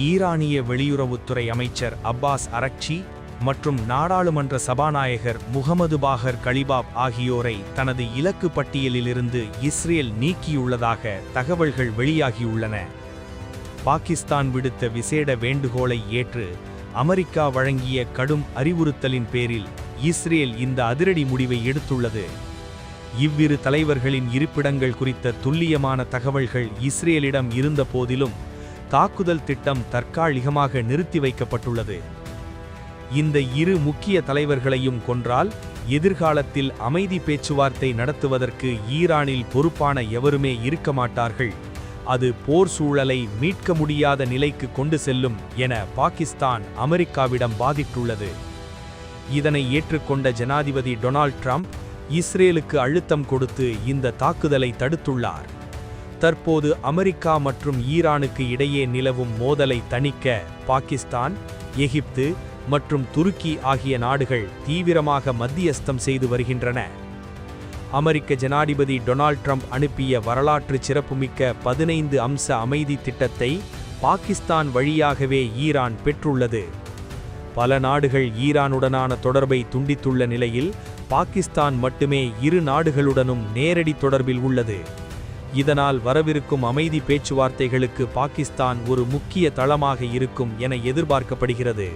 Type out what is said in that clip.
ஈரானிய வெளியுறவுத்துறை அமைச்சர் அப்பாஸ் அரக்ச்சி மற்றும் நாடாளுமன்ற சபாநாயகர் முகமது பாகர் கலிபாப் ஆகியோரை தனது இலக்கு பட்டியலிலிருந்து இஸ்ரேல் நீக்கியுள்ளதாக தகவல்கள் வெளியாகியுள்ளன. பாகிஸ்தான் விடுத்த விசேட வேண்டுகோளை ஏற்று அமெரிக்கா வழங்கிய கடும் அறிவுறுத்தலின் பேரில் இஸ்ரேல் இந்த அதிரடி முடிவை எடுத்துள்ளது. இவ்விரு தலைவர்களின் இருப்பிடங்கள் குறித்த துல்லியமான தகவல்கள் இஸ்ரேலிடம் இருந்த போதிலும் தாக்குதல் திட்டம் தற்காலிகமாக நிறுத்தி வைக்கப்பட்டுள்ளது. இந்த இரு முக்கிய தலைவர்களையும் கொன்றால் எதிர்காலத்தில் அமைதி பேச்சுவார்த்தை நடத்துவதற்கு ஈரானில் பொறுப்பான எவருமே இருக்க மாட்டார்கள், அது போர் சூழலை மீட்க முடியாத நிலைக்கு கொண்டு செல்லும் என பாகிஸ்தான் அமெரிக்காவிடம் வாதிட்டுள்ளது. இதனை ஏற்றுக்கொண்ட ஜனாதிபதி டொனால்ட் ட்ரம்ப் இஸ்ரேலுக்கு அழுத்தம் கொடுத்து இந்த தாக்குதலை தடுத்துள்ளார். தற்போது அமெரிக்கா மற்றும் ஈரானுக்கு இடையே நிலவும் மோதலை தணிக்க பாகிஸ்தான், எகிப்து மற்றும் துருக்கி ஆகிய நாடுகள் தீவிரமாக மத்தியஸ்தம் செய்து வருகின்றன. அமெரிக்க ஜனாதிபதி டொனால்ட் ட்ரம்ப் அனுப்பிய வரலாற்று சிறப்புமிக்க 15 அம்ச அமைதி திட்டத்தை பாகிஸ்தான் வழியாகவே ஈரான் பெற்றுள்ளது. பல நாடுகள் ஈரானுடனான தொடர்பை துண்டித்துள்ள நிலையில் பாகிஸ்தான் மட்டுமே இரு நாடுகளுடனும் நேரடி தொடர்பில் உள்ளது. இதனால் வரவிருக்கும் அமைதி பேச்சுவார்த்தைகளுக்கு பாகிஸ்தான் ஒரு முக்கிய தளமாக இருக்கும் என எதிர்பார்க்கப்படுகிறது.